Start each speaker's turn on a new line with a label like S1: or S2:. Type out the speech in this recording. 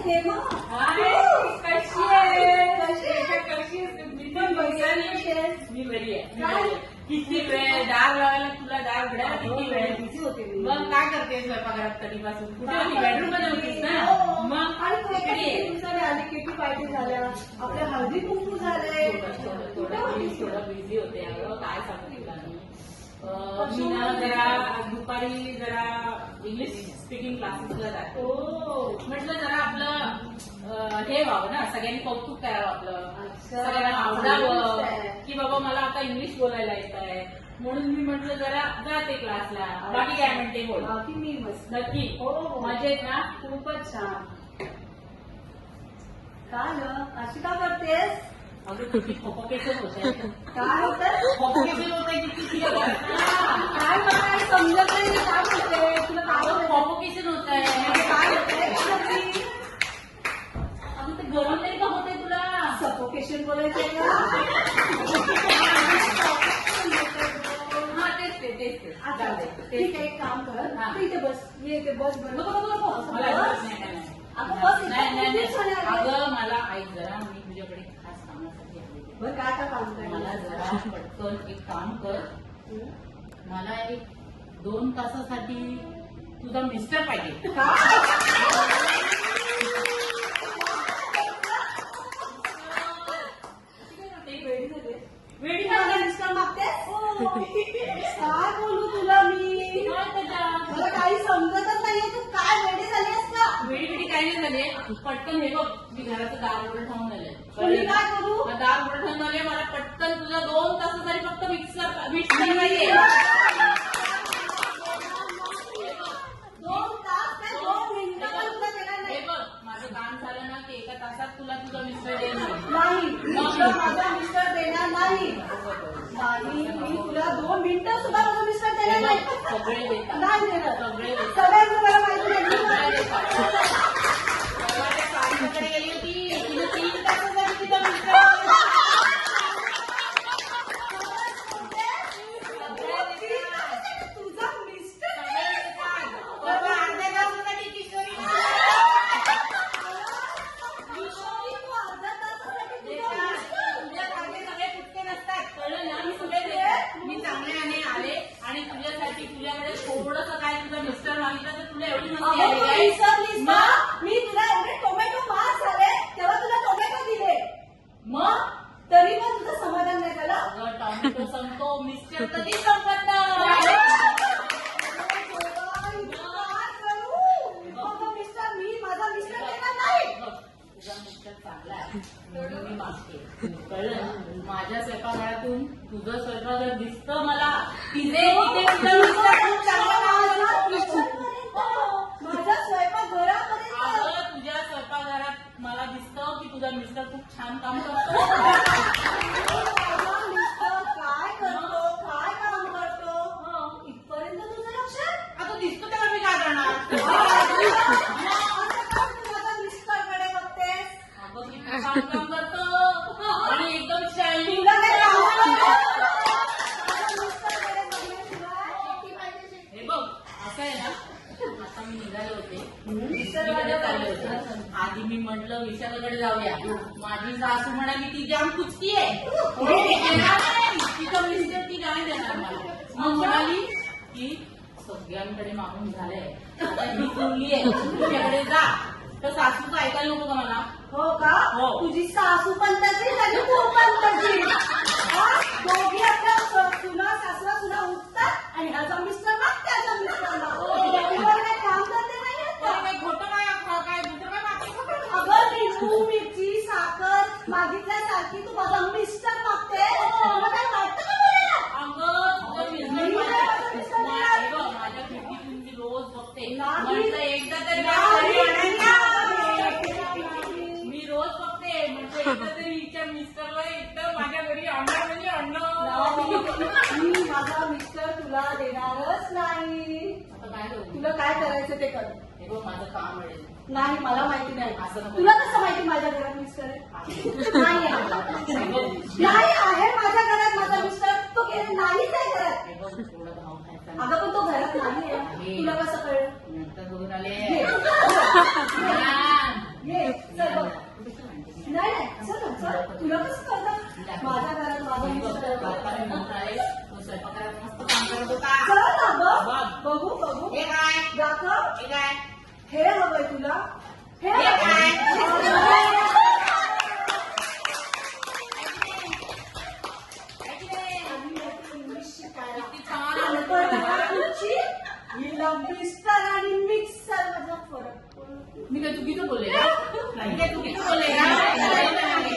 S1: हेमा
S2: कशी आहेस मी पण मी बरी आहे. किती वेळ डाग लावायला तुला डाग घडायला किती वेळ
S1: बिझी होते मी.
S2: मग काय करते स्वयंपाकघरात कधीपासून? कुठे होती? बेडरूम मध्ये होतीस ना? मग
S1: आणि दिवसाने आली किती पार्टी झाल्या आपल्या हळदी कुंकू झाले.
S2: थोडं बिझी होते. अगं काय सांगते तुला मी ना जरा दुपारी जरा इंग्लिश स्पीकिंग क्लासेसला जाते. म्हटलं जरा आपलं हे व्हावं ना, सगळ्यांनी कौतुक करावं आपलं, सगळ्यांना आवडावं की बाबा मला आता इंग्लिश बोलायला येत आहे. म्हणून मी म्हटलं जरा जाते क्लासला. बाकी काय म्हणते बोल?
S1: बाकी मी मस्त.
S2: नक्की मजेत ना?
S1: खूपच छान. काय ग अशी का करतेस?
S2: अगं किती फॉकेशन होत आहे.
S1: काय होतं?
S2: फॉकेशन होत आहे किती
S1: काय मला समजत नाही. काय होते तुला? काय होतं?
S2: फॉकेशन होत आहे.
S1: काय होतंय?
S2: अगं ते गरम तरी का होतंय तुला?
S1: सफोकेशन बोलायचंय का?
S2: हा तेच
S1: आता ठीक आहे एक काम कर. तू इथे बस. ये इथे बस.
S2: अगं मला ऐक जरा, मी तुझ्याकडे खास कामासाठी आले.
S1: बरं काय का काम कर.
S2: मला जरा पटकन एक काम कर. मला एक 2 तासासाठी तुझा मिस्टर पाहिजे. वेडी
S1: मिस्टर मागतेस? काय बोलू तुला मी? मला काही समजतच नाहीये. तू काय वेडी झालीस का?
S2: वेडी काय नाही झाले. पटकन हे बघ, मी घराचं दार उघडं ठेवून आले.
S1: मी काय करू?
S2: दार उघडं ठेवून आले. मला पटकन तुझा 2 तासासाठी फक्त मिक्सर पाहिजे.
S1: 2 तास काय 2 मिनिटं पण तुला देणार नाही.
S2: हे बघ, माझं काम झालं ना की 1 तासात तुला तुझा मिस्टर देणार.
S1: नाही मी तुला माझा मिस्टर देणार नाही. नाही मी तुला 2 मिनिटं सुद्धा माझा मिस्टर देणार नाही.
S2: सगळे देतात.
S1: नाही देणार.
S2: सगळे देतात.
S1: सगळ्यांचं मला माहिती नाही.
S2: कडे गेली होती. तिने 3 तासासाठी तिचा मिस्टर
S1: तुझा मिस्टर
S2: अर्ध्या तासासाठी किशोरी सगळे कुठे नसतात. कळलं ना? मी सगळे मी चांगल्याने आले आणि तुझ्यासाठी तुझ्याकडे थोडंसं काय तुझा मिस्टर मागितलं तर तुला एवढी
S1: विसरलीस ना? मी तुला एवढे टोमॅटो मार्क्स झाले तेव्हा तुला टोमॅटो दिले.
S2: मग
S1: तरी पण तुझं समाधान नाही झालं.
S2: अगं टॉमॅटो संपतो, मिस्टर कधी संपत नाही.
S1: मी माझा मिस्टर देणार नाही.
S2: तुझा मिस्टर चांगला आहे म्हणून मी मागते. कळलं? माझ्या स्वयंपाकघरातून तुझं स्वयंपाकघर दिसतं मला. तिथे तुझं मिस्टर खूप चांगला
S1: माझ्या स्वयंपाकघरामध्ये
S2: अगं तुझ्या स्वयंपाकघरात मला दिसतं की तुझा मिस्टर खूप छान काम करतो.
S1: काय करतो, काय काम करतो इथपर्यंत तुझं लक्ष.
S2: आता दिसतो तेव्हा मी काय करणार?
S1: माझा मिस्टरकडे बघतेस.
S2: अगं किती छान काम करतो आणि एकदम शायनिंग.
S1: तुला काय माझ्या मिस्टरकडे बघण्याशिवाय
S2: हे बघ असं आहे ना, आता मी निघाले होते. विशाखाकडे चालले होते. आधी मी म्हटलं विशाखाकडे जाऊया. माझी सासू म्हणाली ती जाम कुचकी आहे, तिचं मिस्टर ती काय देणार मला. मग म्हणाली की सगळ्यांकडे मागून झालंय, आता ही बोलली आहे तुझ्याकडे जा. तर सासूचं ऐकायला नको का मला?
S1: हो का?
S2: हो.
S1: तुझी सासू पण तशी आणि तू पण तशी. दोघी आपल्या सुना सासरा सुना उठतात आणि ह्याचा मिस्टर ना त्याचा मिस्टरला काय काम करते नाही येत का?
S2: काही खोटं काय दुसरं काय मागते?
S1: अगं लिंबू मिरची साखर मागितल्यासारखी तू माझा मिस्टर मागते. तुला काय वाटतं का बोलायला?
S2: अगं तुझं माझ्या खिडकीतून मी रोज बघते. म्हटलं एकदा तरी मी रोज बघते. म्हटलं एकदा तरी हिच्या मिस्टरला एकदा माझ्या घरी आणणार म्हणजे आणणं.
S1: मी माझा मिस्टर तुला देणारच नाही.
S2: आता काय करू?
S1: तुला काय करायचं ते कर.
S2: हे बघ माझं काम मिळेल.
S1: नाही मला माहिती नाही.
S2: असं नको.
S1: तुला कसं माहिती माझ्या घरात मिस्टर आहे? नाही आहे.
S2: हे बघ,
S1: नाही आहे माझ्या घरात माझा मिस्टर. तो नाहीच आहे घरात.
S2: हे बघ थोडं भाव खायचा.
S1: अगं पण तो घरात नाही आहे. तुला कसं कळलं?
S2: नंतर बघून आले.
S1: ये.
S2: बोलेगा? नहीं, ये तू किती बोलेगा?